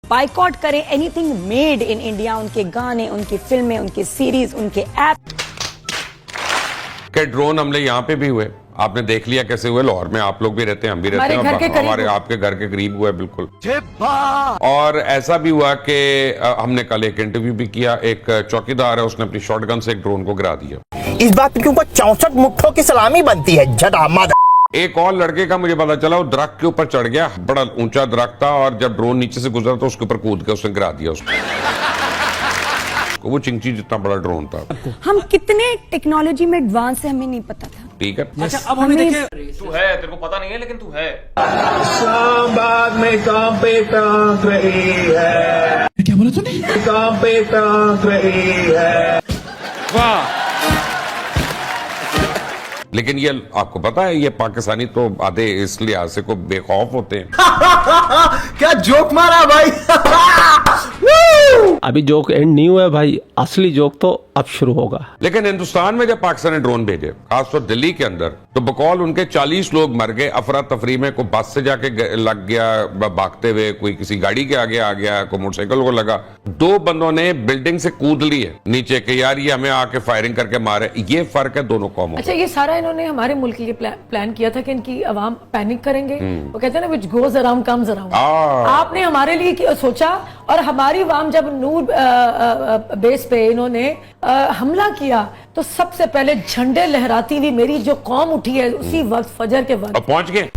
Boycott करें anything made in India, उनके गाने, उनकी फिल्में, उनकी सीरीज, उनके ऐप। के ड्रोन हमले यहाँ पे भी हुए, आपने देख लिया कैसे हुए। लाहौर में आप लोग भी रहते हैं, हम भी रहते हैं, हमारे आपके घर के करीब हुआ है बिल्कुल। और ऐसा भी हुआ कि हमने कल एक इंटरव्यू भी किया, एक चौकीदार है, उसने अपनी शॉटगन से एक ड्रोन को गिरा दिया। इस बात के ऊपर 64 मुट्ठों की सलामी बनती है झटामत। एक और लड़के का मुझे पता चला, वो दरख्त के ऊपर चढ़ गया, बड़ा ऊंचा दरख्त था, और जब ड्रोन नीचे से गुजरा तो उसके ऊपर कूद के उसने गिरा दिया उसको। वो चिंची जितना बड़ा ड्रोन था। हम कितने टेक्नोलॉजी में एडवांस है हमें नहीं पता था। ठीक है, अच्छा अब हमें देखे, तू है, तेरे को पता नहीं है लेकिन तू है। शाहबाद में काम पे टांग रही है। क्या बोला तूने? काम पे टांग रही है। वाह। लेकिन ये आपको पता है, ये पाकिस्तानी तो आधे इस लिहाज से को बेखौफ होते हैं। क्या जोक मारा भाई। अभी जोक एंड नहीं हुआ है भाई, असली जोक तो अब शुरू होगा। लेकिन हिंदुस्तान में जब पाकिस्तान ने ड्रोन भेजे, खासतौर दिल्ली के अंदर, तो बकौल उनके 40 लोग मर गए अफरा तफरी में। कोई बस से जाके लग गया भागते हुए, कोई किसी गाड़ी के आगे आ गया, कोई मोटरसाइकिल को लगा। 2 बंदों ने बिल्डिंग से कूद लिए नीचे के, यार ये हमें आके फायरिंग करके मारे। ये फर्क है दोनों कौमों। अच्छा, ये सारा इन्होंने हमारे मुल्क के लिए प्लान किया था कि इनकी अवाम पैनिक करेंगे। वो कहते हैं ना, which goes around comes around. आपने हमारे लिए सोचा, और हमारी अवाम जब नूर बेस पे इन्होंने हमला किया तो सबसे पहले झंडे लहराती हुई मेरी जो कौम उठी है उसी वक्त, फजर के वक्त पहुंच गए।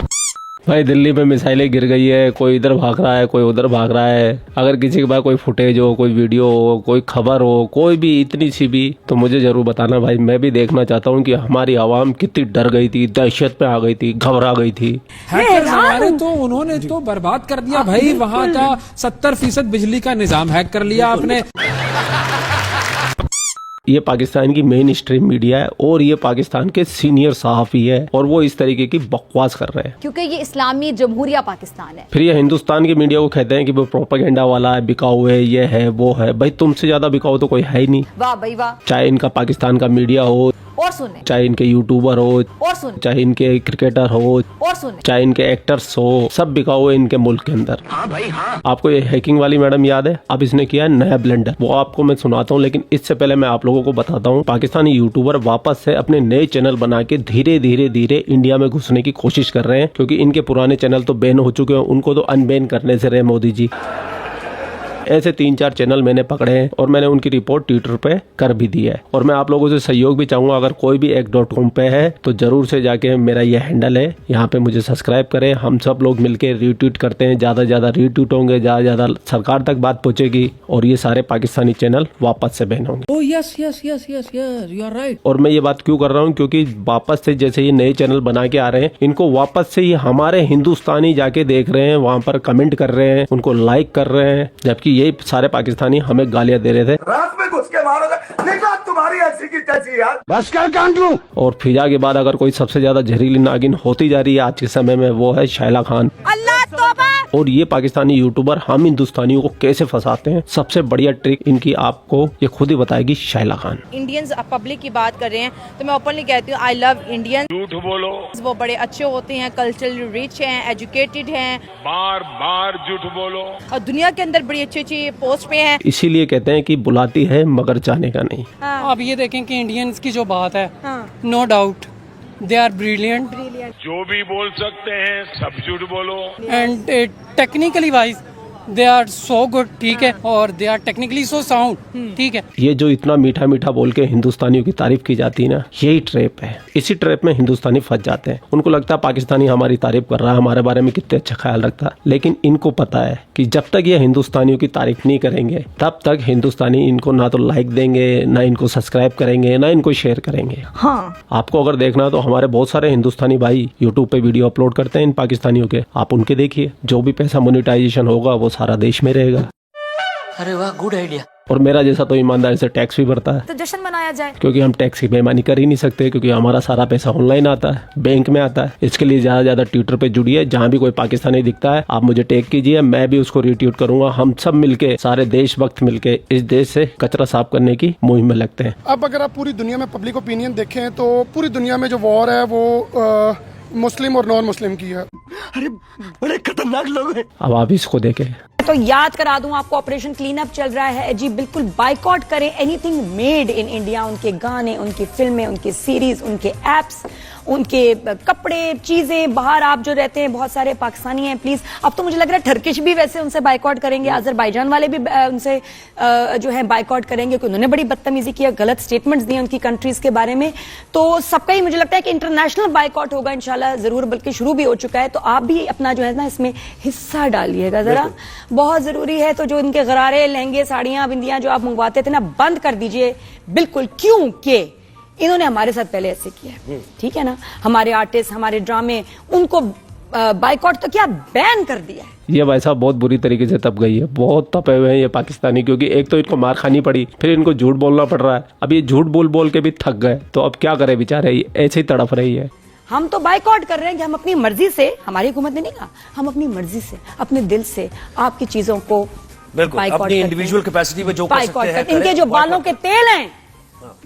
भाई दिल्ली में मिसाइलें गिर गई है, कोई इधर भाग रहा है, कोई उधर भाग रहा है। अगर किसी के पास कोई फुटेज हो, कोई वीडियो हो, कोई खबर हो, कोई भी इतनी सी भी, तो मुझे जरूर बताना भाई। मैं भी देखना चाहता हूँ कि हमारी आवाम कितनी डर गई थी, दहशत में आ गई थी, घबरा गई थी। हमारे तो उन्होंने तो बर्बाद कर दिया भाई, वहाँ का 70% बिजली का निजाम हैक कर लिया आपने। ये पाकिस्तान की मेन स्ट्रीम मीडिया है और ये पाकिस्तान के सीनियर सहाफी है, और वो इस तरीके की बकवास कर रहे हैं क्योंकि ये इस्लामी जमहूरिया पाकिस्तान है। फिर ये हिंदुस्तान की मीडिया को कहते हैं कि वो प्रोपेगेंडा वाला है, बिकाऊ है, ये है वो है। भाई तुमसे ज्यादा बिकाऊ तो कोई है ही नहीं। वाह भाई वाह। चाहे इनका पाकिस्तान का मीडिया हो, और सुने, चाहे इनके यूट्यूबर हो, और सुने, चाहे इनके क्रिकेटर हो, और सुने, चाहे इनके एक्टर्स हो, सब बिकाऊ है इनके मुल्क के अंदर। हाँ भाई हाँ। आपको ये हैकिंग वाली मैडम याद है? अब इसने किया नया ब्लेंडर, वो आपको मैं सुनाता हूँ। लेकिन इससे पहले मैं आप लोगों को बताता हूँ, पाकिस्तानी यूट्यूबर वापस से अपने नए चैनल बना के धीरे धीरे धीरे इंडिया में घुसने की कोशिश कर रहे हैं, क्योंकि इनके पुराने चैनल तो बैन हो चुके हैं। उनको तो अनबैन करने से रहे मोदी जी। ऐसे 3-4 चैनल मैंने पकड़े हैं और मैंने उनकी रिपोर्ट ट्विटर पे कर भी दी है। और मैं आप लोगों से सहयोग भी चाहूंगा, अगर कोई भी एक.com पे है तो जरूर से जाके, मेरा ये हैंडल है, यहाँ पे मुझे सब्सक्राइब करें। हम सब लोग मिलके रीट्वीट करते हैं, ज्यादा से ज्यादा रीट्वीट होंगे, ज्यादा ज्यादा सरकार तक बात पहुंचेगी और ये सारे पाकिस्तानी चैनल वापस से बैन होंगे। Oh yes yes yes yes yes, you are right. और मैं ये बात क्यों कर रहा हूँ, क्योंकि वापस से जैसे ये नए चैनल बना के आ रहे हैं, इनको वापस से ये हमारे हिंदुस्तानी जाके देख रहे हैं, वहाँ पर कमेंट कर रहे हैं, उनको लाइक कर रहे हैं, जबकि ये सारे पाकिस्तानी हमें गालियां दे रहे थे। रात में घुस के मारोगे, निकाह तुम्हारी ऐसी की तैसी यार। बस कर कांड लूं। और फिजा के बाद अगर कोई सबसे ज्यादा जहरीली नागिन होती जा रही है आज के समय में, वो है शैला खान। अल्लाह तौबा। और ये पाकिस्तानी यूट्यूबर हम हिंदुस्तानियों को कैसे फंसाते हैं, सबसे बढ़िया ट्रिक इनकी आपको ये खुद ही बताएगी शैला खान। इंडियंस पब्लिक की बात कर रहे हैं तो मैं ओपनली कहती हूँ, आई लव इंडियन। झूठ बोलो। वो बड़े अच्छे होते हैं, कल्चरली रिच हैं, एजुकेटेड हैं। बार बार झूठ बोलो। और दुनिया के अंदर बड़ी अच्छी अच्छी पोस्ट पे हैं। इसीलिए कहते हैं कि बुलाती है मगर जाने का नहीं। आप ये देखें कि इंडियंस की जो बात है, no doubt they are brilliant, जो भी बोल सकते हैं सब झूठ बोलो। And technically wise they are so good, ठीक है, और they are technically so sound, ठीक है। ये जो इतना मीठा मीठा बोल के हिंदुस्तानियों की तारीफ की जाती है ना, यही ट्रैप है। इसी ट्रैप में हिंदुस्तानी फंस जाते हैं। उनको लगता है पाकिस्तानी हमारी तारीफ कर रहा है, हमारे बारे में कितने अच्छा ख्याल रखता है, लेकिन इनको पता है कि जब तक ये हिंदुस्तानियों की तारीफ नहीं करेंगे, तब तक हिंदुस्तानी इनको ना तो लाइक देंगे, ना इनको सब्सक्राइब करेंगे, ना इनको शेयर करेंगे। हाँ, आपको अगर देखना है तो हमारे बहुत सारे हिंदुस्तानी भाई यूट्यूब पे वीडियो अपलोड करते हैं इन पाकिस्तानियों के, आप उनके देखिए। जो भी पैसा मोनेटाइजेशन होगा वो सारा देश में रहेगा। अरे वाह, गुड आइडिया। और मेरा जैसा तो ईमानदारी से टैक्स भी भरता है, तो जश्न मनाया जाए, क्योंकि हम टैक्स की बेईमानी कर ही नहीं सकते, क्योंकि हमारा सारा पैसा ऑनलाइन आता है, बैंक में आता है। इसके लिए ज्यादा ज्यादा ट्विटर पे जुड़िए, जहाँ भी कोई पाकिस्तानी दिखता है आप मुझे टैग कीजिए, मैं भी उसको रिट्वीट करूंगा। हम सब मिलके, सारे देशभक्त मिलके इस देश से कचरा साफ करने की मुहिम में लगते हैं। अब अगर आप पूरी दुनिया में पब्लिक ओपिनियन देखें तो पूरी दुनिया में जो वॉर है वो मुस्लिम और नॉन मुस्लिम की है। अरे बड़े खतरनाक लोग हैं। अब आप इसको देखें। तो याद करा दूं आपको, ऑपरेशन क्लीन अप चल रहा है जी, बिल्कुल बाइकआउट करें एनीथिंग मेड इन इंडिया, उनके गाने, उनकी फिल्में, उनकी सीरीज, उनके एप्स, उनके कपड़े, चीजें। बाहर आप जो रहते हैं बहुत सारे पाकिस्तानी हैं, प्लीज। अब तो मुझे लग रहा है टर्किश भी वैसे उनसे बाइकआउट करेंगे, अजरबैजान वाले भी उनसे जो है बाइकआउट करेंगे, क्योंकि उन्होंने बड़ी बदतमीजी की, गलत स्टेटमेंट्स दिए उनकी कंट्रीज के बारे में। तो सबका ही मुझे लगता है कि इंटरनेशनल बाइकआउट होगा इंशाल्लाह जरूर, बल्कि शुरू भी हो चुका है। तो आप भी अपना जो है ना इसमें हिस्सा डालिएगा जरा, बहुत जरूरी है। तो जो इनके गरारे, लहंगे, साड़ियां, बिंदियां जो आप मंगवाते थे ना, बंद कर दीजिए बिल्कुल, क्योंकि इन्होंने हमारे साथ पहले ऐसे किया है, ठीक है ना। हमारे आर्टिस्ट, हमारे ड्रामे, उनको बाइकआउट तो क्या बैन कर दिया है। ये भाई साहब बहुत बुरी तरीके से तप गई है, बहुत तपे हुए हैं ये पाकिस्तानी, क्योंकि एक तो इनको मार खानी पड़ी, फिर इनको झूठ बोलना पड़ रहा है। अब ये झूठ बोल बोल के भी थक गए, तो अब क्या करे बेचारे, ऐसे ही तड़प रही है। हम तो बाइकआउट कर रहे हैं कि हम अपनी मर्जी से, हमारी हुकूमत ने नहीं कहा, हम अपनी मर्जी से, अपने दिल से आपकी चीजों को बाइकआउट अपनी इंडिविजुअल कैपेसिटी में जो कर सकते हैं, इनके जो बालों के तेल हैं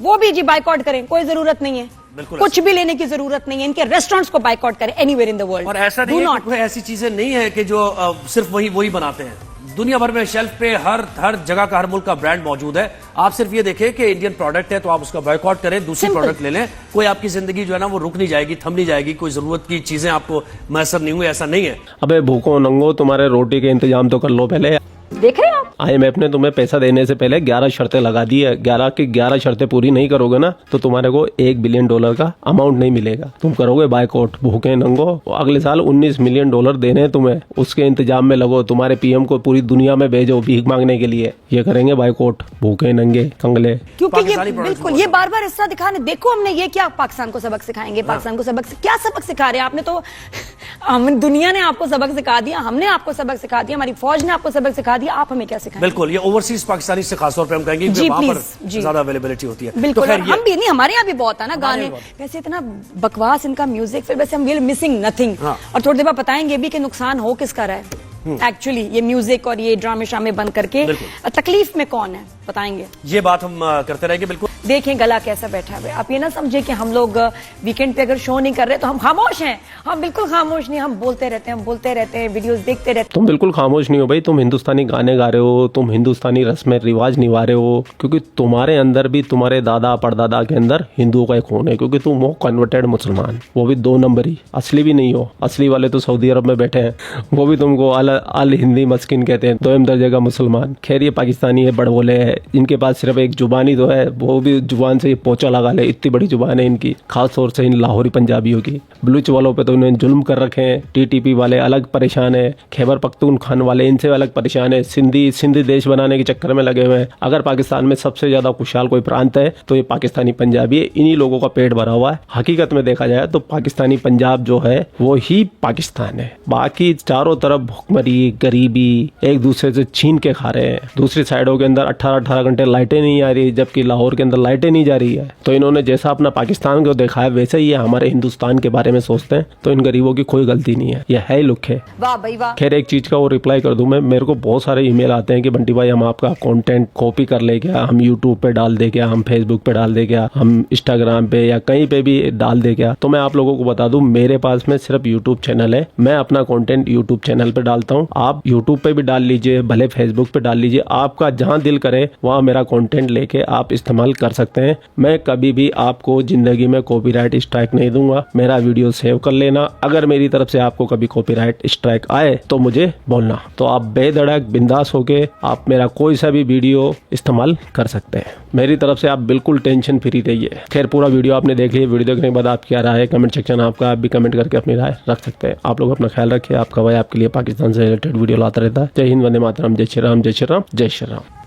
वो भी जी बाइकआउट करें, कोई जरूरत नहीं है, कुछ भी लेने की जरूरत नहीं है। इनके रेस्टोरेंट्स को बाइकआउट करें एनीवेयर इन द वर्ल्ड। और ऐसा नहीं है कि ऐसी चीजें नहीं है कि जो सिर्फ वही बनाते हैं। दुनिया भर में शेल्फ पे हर जगह का, हर मुल्क का ब्रांड मौजूद है। आप सिर्फ ये देखें कि इंडियन प्रोडक्ट है तो आप उसका बॉयकॉट करें, दूसरी प्रोडक्ट ले लें। कोई आपकी जिंदगी जो है ना वो रुक नहीं जाएगी, थम नहीं जाएगी। कोई जरूरत की चीजें आपको मैसर नहीं हुई, ऐसा नहीं है। अबे भूखो नंगो, तुम्हारे रोटी के इंतजाम तो कर लो पहले। देख रहे हैं आप, IMF ने तुम्हें पैसा देने से पहले 11 शर्तें लगा दी है। 11 की 11 शर्तें पूरी नहीं करोगे ना तो तुम्हारे को $1 बिलियन का अमाउंट नहीं मिलेगा। तुम करोगे बाइकआउट, भूखे नंगो। अगले साल $19 मिलियन देने हैं तुम्हें, उसके इंतजाम में लगो। तुम्हारे PM को पूरी दुनिया में भेजो भीख मांगने के लिए। ये करेंगे बाइकआउट, भूखे नंगे कंगले। क्योंकि ये बिल्कुल ये बार बार हिस्सा दिखाने, देखो हमने ये क्या पाकिस्तान को सबक सिखाएंगे, पाकिस्तान को क्या सबक सिखा रहे हैं आपने? तो दुनिया ने आपको सबक सिखा दिया, हमने आपको सबक सिखा दिया, हमारी फौज ने आपको सबक सिखा दिया, आप हमें क्या सिखाएंगे? बिल्कुल, ये ओवरसीज पाकिस्तानी से खासतौर पर हम कहेंगे कि वहां पर ज्यादा अवेलेबिलिटी होती है। बिल्कुल, तो हम भी नहीं, हमारे यहाँ भी बहुत है ना गाने, वैसे इतना बकवास इनका म्यूजिक, फिर वैसे हम वी आर मिसिंग नथिंग। और थोड़ी देर बाद बताएंगे भी कि नुकसान हो किसका रहा है एक्चुअली, ये म्यूजिक और ये ड्रामे शामे बंद करके तकलीफ में कौन है बताएंगे। ये बात हम करते रहेंगे। बिल्कुल देखें गला कैसा बैठा हुआ है। आप ये ना समझे कि हम लोग वीकेंड पे अगर शो नहीं कर रहे तो हम खामोश हैं। हम बिल्कुल खामोश नहीं, हम बोलते रहते हैं, वीडियोस देखते रहते हैं। तुम बिल्कुल खामोश नहीं हो भाई, तुम हिंदुस्तानी गाने गा रहे हो, तुम हिंदुस्तानी रस्में रिवाज निभा रहे हो, क्योंकि तुम्हारे अंदर भी, तुम्हारे दादा परदादा के अंदर हिंदुओं का एक खून है, क्योंकि तुम हो कन्वर्टेड मुसलमान, वो भी 2 नंबरी, असली भी नहीं हो। असली वाले तो सऊदी अरब में बैठे हैं, वो भी तुमको अल हिंदी मस्किन कहते हैं, 2 दर्जे का मुसलमान। खैर ये पाकिस्तानी है, बड़बोले है, इनके पास सिर्फ एक जुबानी तो है, वो भी जुबान से पोचा लगा ले, इतनी बड़ी जुबान है इनकी, खास तौर से इन लाहौरी पंजाबियों की। बलूच वालों पे तो इन्हें जुल्म कर रखे हैं। TTP वाले अलग परेशान है, खैबर पख्तूनख्वा वाले इनसे अलग परेशान है। सिंधी देश बनाने के चक्कर में लगे हुए हैं। अगर पाकिस्तान में सबसे ज्यादा खुशहाल कोई प्रांत है तो ये पाकिस्तानी पंजाबी है। इन्हीं लोगों का पेट भरा हुआ है। हकीकत में देखा जाए तो पाकिस्तानी पंजाब जो है वो ही पाकिस्तान है। बाकी चारों तरफ भुखमरी, गरीबी, एक दूसरे से छीन के खा रहे हैं। दूसरी साइडों के अंदर 18-18 घंटे लाइटें नहीं आ रही, जबकि लाहौर के अंदर लाइटें नहीं जा रही है। तो इन्होंने जैसा अपना पाकिस्तान को देखा है वैसे ही ये हमारे हिंदुस्तान के बारे में सोचते हैं। तो इन गरीबों की कोई गलती नहीं है, ये है ही लुक है। वाह भाई वाह। खैर एक चीज का वो रिप्लाई कर दूं मैं, मेरे को बहुत सारे ईमेल आते हैं कि बंटी भाई हम आपका कंटेंट कॉपी कर ले क्या, हम यूट्यूब पे डाल दे क्या, हम फेसबुक पे डाल दे क्या, हम इंस्टाग्राम पे या कहीं पे भी डाल दे क्या। तो मैं आप लोगों को बता दूं, मेरे पास में सिर्फ यूट्यूब चैनल है, मैं अपना कंटेंट यूट्यूब चैनल पे डालता हूँ। आप यूट्यूब पे भी डाल लीजिए, भले फेसबुक पे डाल लीजिए, आपका जहां दिल करे वहां मेरा कंटेंट लेके आप इस्तेमाल कर सकते हैं। मैं कभी भी आपको जिंदगी में कॉपीराइट स्ट्राइक नहीं दूंगा। मेरा वीडियो सेव कर लेना, अगर मेरी तरफ से आपको कभी कॉपीराइट स्ट्राइक आए तो मुझे बोलना। तो आप बेधड़क बिंदास होके आप मेरा कोई सा भी वीडियो इस्तेमाल कर सकते हैं। मेरी तरफ से आप बिल्कुल टेंशन फ्री रहिए। खैर पूरा वीडियो आपने देख लिया, वीडियो देखने के बाद आप क्या राय है कमेंट सेक्शन आपका, आप भी कमेंट करके अपनी राय रख सकते हैं। आप लोग अपना ख्याल रखिए। आपका भाई आपके लिए पाकिस्तान से रिलेटेड वीडियो लाता रहता है। जय हिंद, वंदे मातरम, जय श्री राम, जय श्री राम, जय श्री राम।